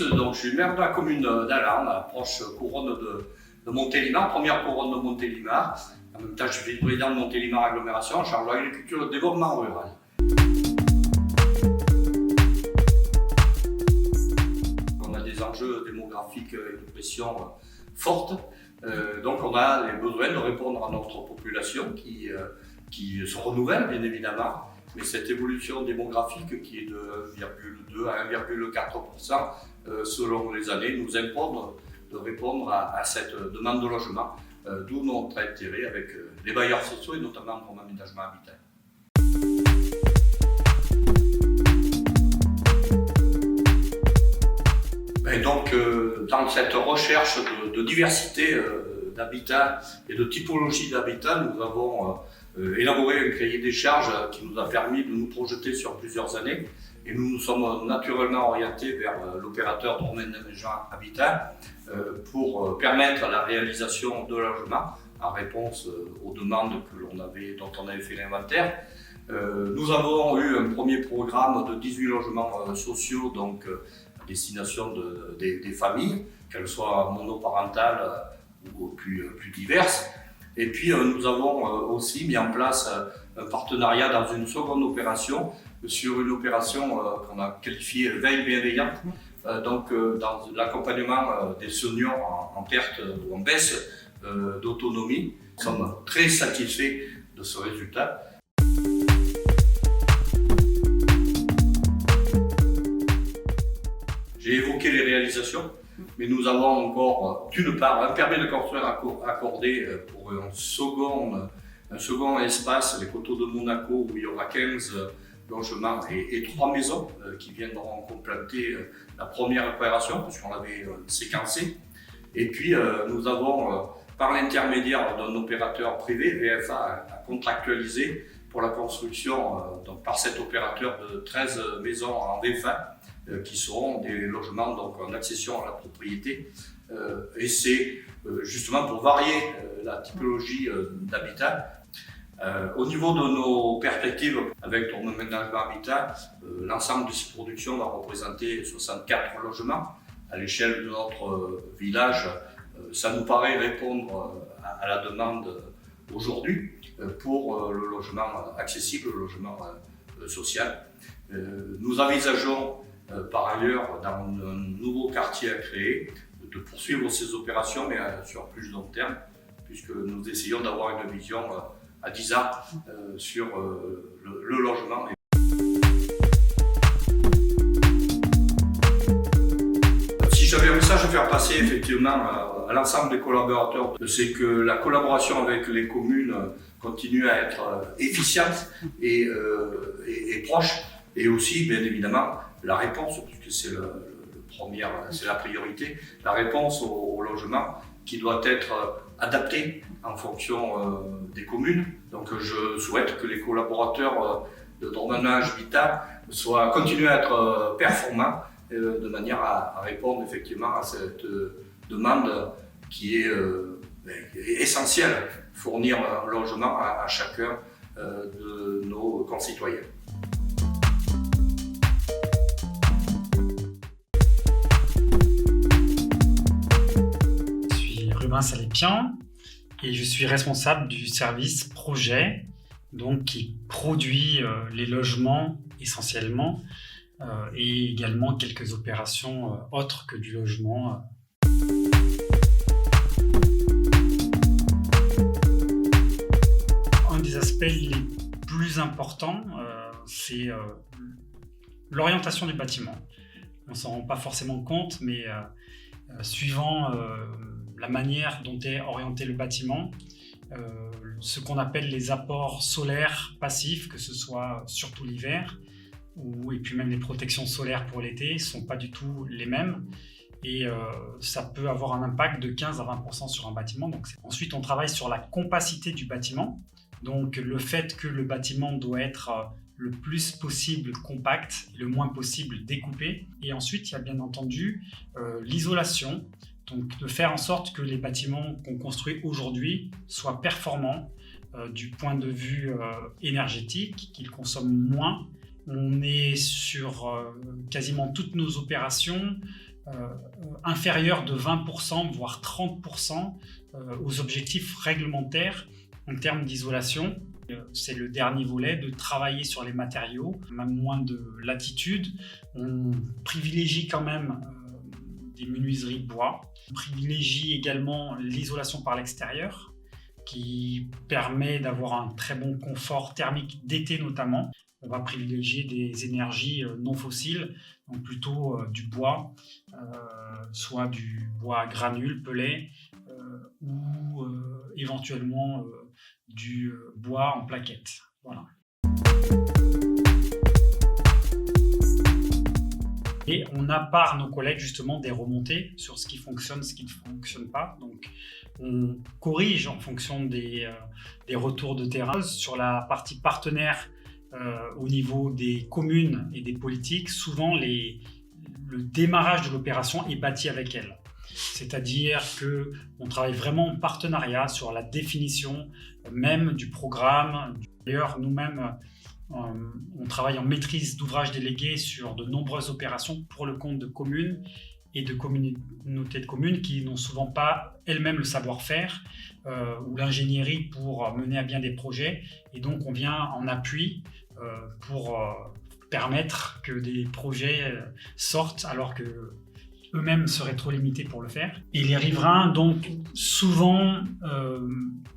donc je suis maire de la commune d'Allan, la proche couronne de Montélimar, première couronne de Montélimar. En même temps, je suis président de Montélimar Agglomération en charge de l'agriculture et du développement rural. On a des enjeux démographiques et de pression fortes, donc on a les besoins de répondre à notre population qui se renouvelle bien évidemment. Mais cette évolution démographique qui est de 1,2 à 1,4% selon les années nous impose de répondre à cette demande de logement, d'où notre intérêt avec les bailleurs sociaux et notamment pour l'aménagement habitat. Et donc dans cette recherche de diversité d'habitat et de typologie d'habitat, nous avons élaboré un cahier des charges qui nous a permis de nous projeter sur plusieurs années et nous nous sommes naturellement orientés vers l'opérateur Domaine d'Aménagement Habitat pour permettre la réalisation de logements en réponse aux demandes dont on avait fait l'inventaire. Nous avons eu un premier programme de 18 logements sociaux donc à destination des familles, qu'elles soient monoparentales ou plus diverses. Et puis nous avons aussi mis en place un partenariat dans une seconde opération, sur une opération qu'on a qualifiée veille bienveillante, dans l'accompagnement des seniors en perte ou en baisse d'autonomie. Nous sommes très satisfaits de ce résultat. J'ai évoqué les réalisations. Mais nous avons encore, d'une part, un permis de construire accordé pour un second espace, les Coteaux de Monaco, où il y aura 15 logements et 3 maisons qui viendront compléter la première opération, puisqu'on l'avait séquencée. Et puis, nous avons, par l'intermédiaire d'un opérateur privé, VFA, à contractualiser pour la construction, donc par cet opérateur, de 13 maisons en VFA, qui seront des logements donc en accession à la propriété. Et c'est justement pour varier la typologie d'habitat. Au niveau de nos perspectives avec Domaine d'Aménagement Habitat, l'ensemble de ces productions va représenter 64 logements. À l'échelle de notre village, ça nous paraît répondre à la demande aujourd'hui pour le logement accessible, le logement social. Nous envisageons par ailleurs, dans un nouveau quartier à créer, de poursuivre ces opérations, mais sur plus long terme, puisque nous essayons d'avoir une vision à 10 ans sur le logement. Si j'avais un message à faire passer effectivement à l'ensemble des collaborateurs, c'est que la collaboration avec les communes continue à être efficiente et proche, et aussi, bien évidemment, la réponse, puisque c'est c'est la priorité, la réponse au logement qui doit être adaptée en fonction des communes. Donc je souhaite que les collaborateurs de Dormanage Habitat continuent à être performants de manière à répondre effectivement à cette demande qui est essentielle, fournir un logement à chacun de nos concitoyens. Salépian et je suis responsable du service projet, donc qui produit les logements essentiellement et également quelques opérations autres que du logement. Un des aspects les plus importants, c'est l'orientation du bâtiment. On ne s'en rend pas forcément compte, mais suivant la manière dont est orienté le bâtiment, ce qu'on appelle les apports solaires passifs, que ce soit surtout l'hiver, et puis même les protections solaires pour l'été, ne sont pas du tout les mêmes. Et ça peut avoir un impact de 15 à 20% sur un bâtiment. Donc, ensuite, on travaille sur la compacité du bâtiment. Donc, le fait que le bâtiment doit être le plus possible compact, le moins possible découpé. Et ensuite, il y a bien entendu l'isolation. Donc, de faire en sorte que les bâtiments qu'on construit aujourd'hui soient performants du point de vue énergétique, qu'ils consomment moins. On est sur quasiment toutes nos opérations inférieur de 20%, voire 30% aux objectifs réglementaires en termes d'isolation. C'est le dernier volet, de travailler sur les matériaux, même moins de latitude. On privilégie quand même des menuiseries bois. On privilégie également l'isolation par l'extérieur, qui permet d'avoir un très bon confort thermique d'été notamment. On va privilégier des énergies non fossiles, donc plutôt du bois, soit du bois à granules, pellet, ou éventuellement du bois en plaquettes. Voilà. Et on a par nos collègues justement des remontées sur ce qui fonctionne, ce qui ne fonctionne pas. Donc on corrige en fonction des retours de terrain. Sur la partie partenaire, au niveau des communes et des politiques, souvent le démarrage de l'opération est bâti avec elles. C'est-à-dire qu'on travaille vraiment en partenariat sur la définition même du programme. D'ailleurs, nous-mêmes, on travaille en maîtrise d'ouvrage délégué sur de nombreuses opérations pour le compte de communes et de communautés de communes qui n'ont souvent pas elles-mêmes le savoir-faire ou l'ingénierie pour mener à bien des projets. Et donc, on vient en appui pour permettre que des projets sortent alors que eux-mêmes seraient trop limités pour le faire. Et les riverains, donc, souvent,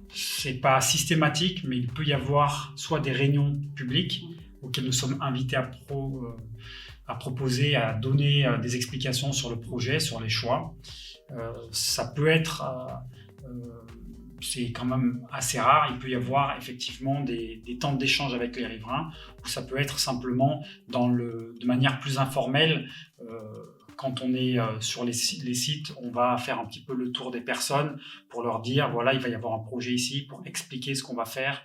c'est pas systématique, mais il peut y avoir soit des réunions publiques auxquelles nous sommes invités à proposer, à donner des explications sur le projet, sur les choix. Ça peut être, c'est quand même assez rare, il peut y avoir effectivement des temps d'échange avec les riverains, ou ça peut être simplement de manière plus informelle. Quand on est sur les sites, on va faire un petit peu le tour des personnes pour leur dire, voilà, il va y avoir un projet ici, pour expliquer ce qu'on va faire.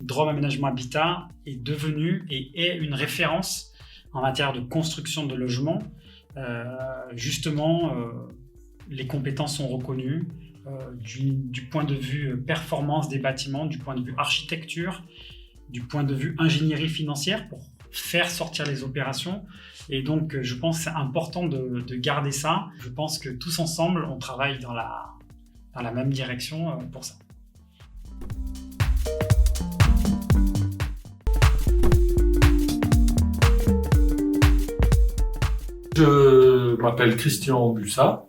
Drôme Aménagement Habitat est devenu et est une référence en matière de construction de logements. Justement, les compétences sont reconnues du point de vue performance des bâtiments, du point de vue architecture, du point de vue ingénierie financière pour faire sortir les opérations. Et donc, je pense que c'est important de garder ça. Je pense que tous ensemble, on travaille dans la même direction pour ça. Je m'appelle Christian Bussat,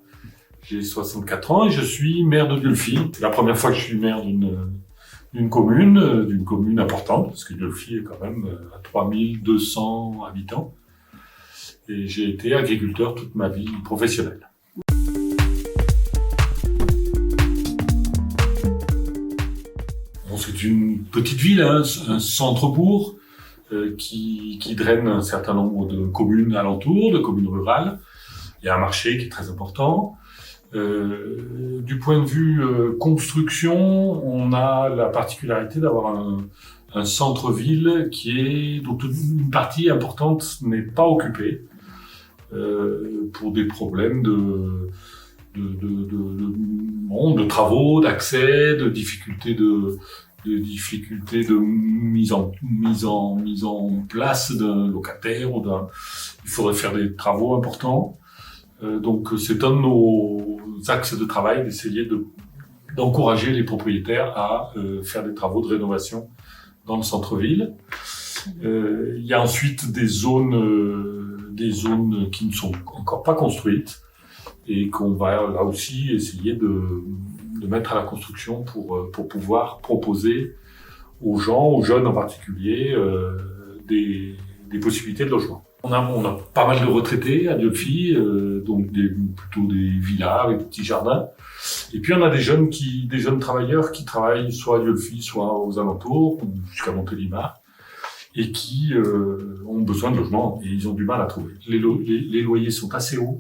j'ai 64 ans et je suis maire de Dieulefi. C'est la première fois que je suis maire d'une commune importante, parce que Dieulefi est quand même à 3200 habitants. Et j'ai été agriculteur toute ma vie professionnelle. Bon, c'est une petite ville, hein, un centre-bourg qui draine un certain nombre de communes alentours, de communes rurales. Il y a un marché qui est très important. Du point de vue construction, on a la particularité d'avoir un centre-ville dont une partie importante n'est pas occupée pour des problèmes de travaux, d'accès, de difficultés de mise en place d'un locataire il faudrait faire des travaux importants. Donc c'est un de nos axes de travail d'essayer d'encourager les propriétaires à faire des travaux de rénovation dans le centre-ville. Il y a ensuite des zones qui ne sont encore pas construites et qu'on va là aussi essayer de mettre à la construction pour pouvoir proposer aux gens, aux jeunes en particulier, des possibilités de logement. On a pas mal de retraités à Dieulefi, donc plutôt des villas avec des petits jardins. Et puis on a des jeunes travailleurs qui travaillent soit à Dieulefi, soit aux alentours, jusqu'à Montélimar, et qui ont besoin de logement et ils ont du mal à trouver. Les loyers sont assez hauts,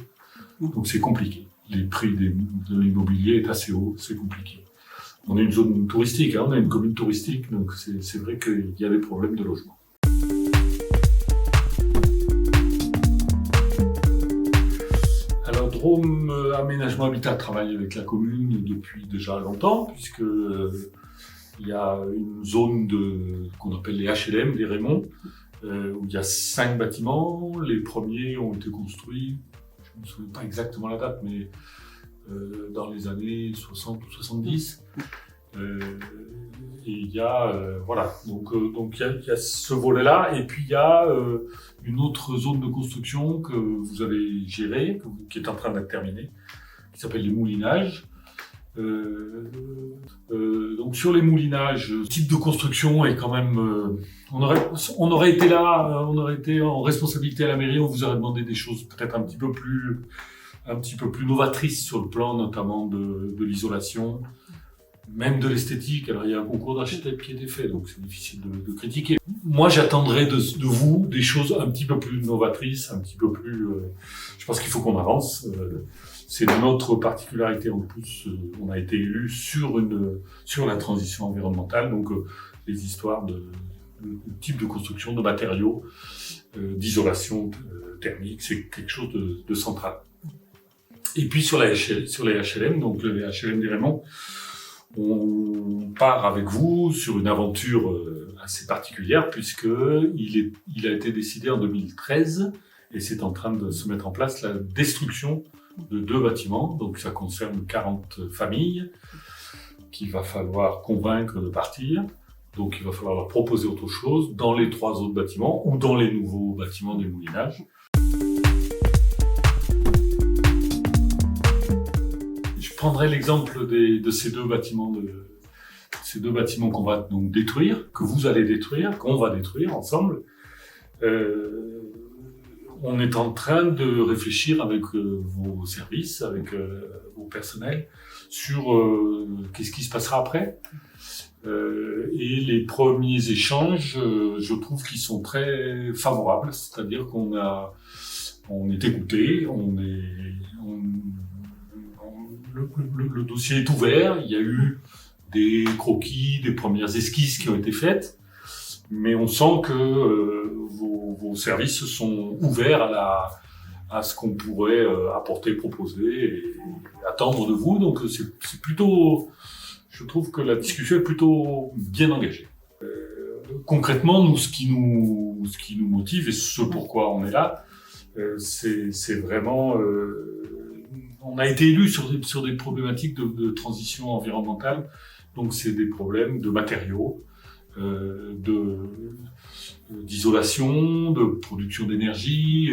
donc c'est compliqué. Les prix de l'immobilier est assez haut, c'est compliqué. On est une zone touristique, hein, on est une commune touristique, donc c'est vrai qu'il y a des problèmes de logement. Alors Drôme Aménagement Habitat travaille avec la commune depuis déjà longtemps, puisque il y a une zone qu'on appelle les HLM, les Raymonds, où il y a 5 bâtiments. Les premiers ont été construits, je ne me souviens pas exactement la date, mais dans les années 60 ou 70. Et il y a, voilà, donc il y a ce volet-là, et puis il y a une autre zone de construction que vous avez gérée, qui est en train d'être terminée, qui s'appelle les moulinages. Donc sur les moulinages, le type de construction est quand même... on aurait été là, on aurait été en responsabilité à la mairie, on vous aurait demandé des choses peut-être un petit peu plus novatrices sur le plan notamment de l'isolation, même de l'esthétique. Alors il y a un concours d'architectes qui a été fait, donc c'est difficile de critiquer. Moi j'attendrais de vous des choses un petit peu plus novatrices, un petit peu plus... je pense qu'il faut qu'on avance. C'est notre particularité en plus, on a été élu sur la transition environnementale, donc les histoires de type de construction, de matériaux, d'isolation thermique, c'est quelque chose de central. Et puis sur les HLM, donc les HLM des Rémonts, on part avec vous sur une aventure assez particulière puisqu'il a été décidé en 2013 et c'est en train de se mettre en place la destruction de 2 bâtiments. Donc ça concerne 40 familles qu'il va falloir convaincre de partir. Donc il va falloir leur proposer autre chose dans les 3 autres bâtiments ou dans les nouveaux bâtiments des moulinages. Je prendrai l'exemple de ces 2 bâtiments qu'on va donc détruire, que vous allez détruire, qu'on va détruire ensemble. On est en train de réfléchir avec vos services, avec vos personnels, sur qu'est-ce qui se passera après. Et les premiers échanges, je trouve qu'ils sont très favorables, c'est-à-dire qu'on est écouté, le dossier est ouvert, il y a eu des croquis, des premières esquisses qui ont été faites, mais on sent que vos services sont ouverts à ce qu'on pourrait apporter, proposer et attendre de vous. Donc c'est plutôt, je trouve que la discussion est plutôt bien engagée. Concrètement, nous, ce qui nous motive et ce pourquoi on est là, c'est vraiment... on a été élus sur des problématiques de transition environnementale, donc c'est des problèmes de matériaux, d'isolation, de production d'énergie.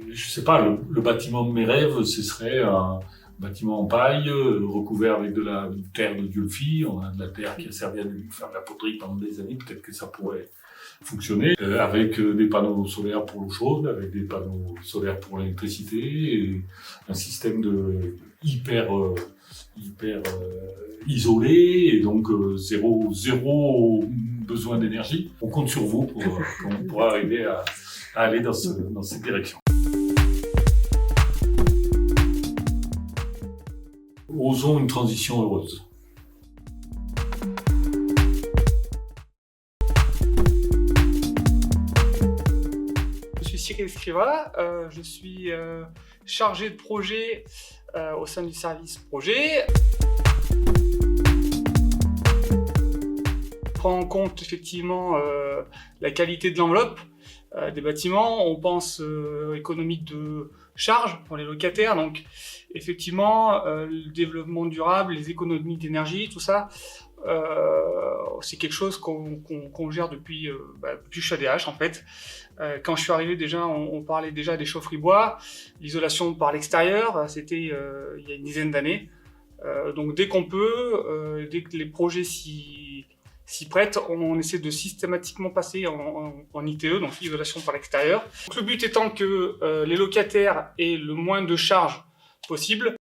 Je sais pas, le bâtiment de mes rêves, ce serait un bâtiment en paille, recouvert avec de la terre de Diolfi. On a de la terre qui a servi à nous faire de la poterie pendant des années, peut-être que ça pourrait fonctionner, avec des panneaux solaires pour l'eau chaude, avec des panneaux solaires pour l'électricité, et un système hyper isolé, et donc zéro besoin d'énergie. On compte sur vous pour arriver à aller dans cette direction. Osons une transition heureuse. Je suis Cyril Scriva, je suis chargé de projet au sein du service projet. On prend en compte effectivement la qualité de l'enveloppe des bâtiments, on pense économique de charge pour les locataires, donc effectivement le développement durable, les économies d'énergie, tout ça, c'est quelque chose qu'on gère depuis que je suis ADH en fait. Quand je suis arrivé déjà, on parlait déjà des chaufferies bois, l'isolation par l'extérieur, c'était il y a une dizaine d'années. Donc dès qu'on peut, dès que les projets s'y prêtent, on essaie de systématiquement passer en ITE, donc isolation par l'extérieur. Donc le but étant que les locataires aient le moins de charges possible.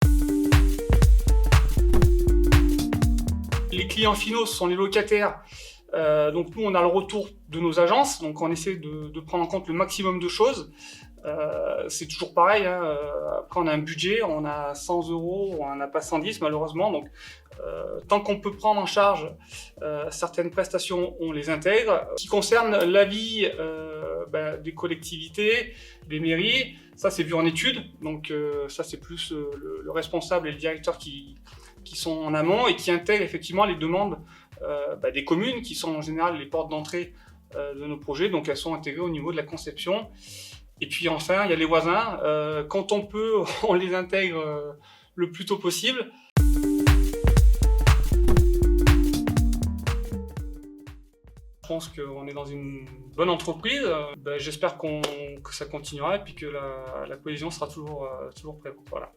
Les clients finaux sont les locataires. Donc nous, on a le retour de nos agences, donc on essaie de prendre en compte le maximum de choses. C'est toujours pareil, hein. Après on a un budget, on a 100 €, on n'a pas 110 malheureusement. Donc tant qu'on peut prendre en charge certaines prestations, on les intègre. Ce qui concerne l'avis des collectivités, des mairies, ça c'est vu en études. Donc ça c'est plus le responsable et le directeur qui sont en amont et qui intègrent effectivement les demandes des communes, qui sont en général les portes d'entrée de nos projets, donc elles sont intégrées au niveau de la conception. Et puis enfin, il y a les voisins. Quand on peut, on les intègre le plus tôt possible. Je pense qu'on est dans une bonne entreprise. J'espère que ça continuera et puis que la cohésion sera toujours présente. Voilà.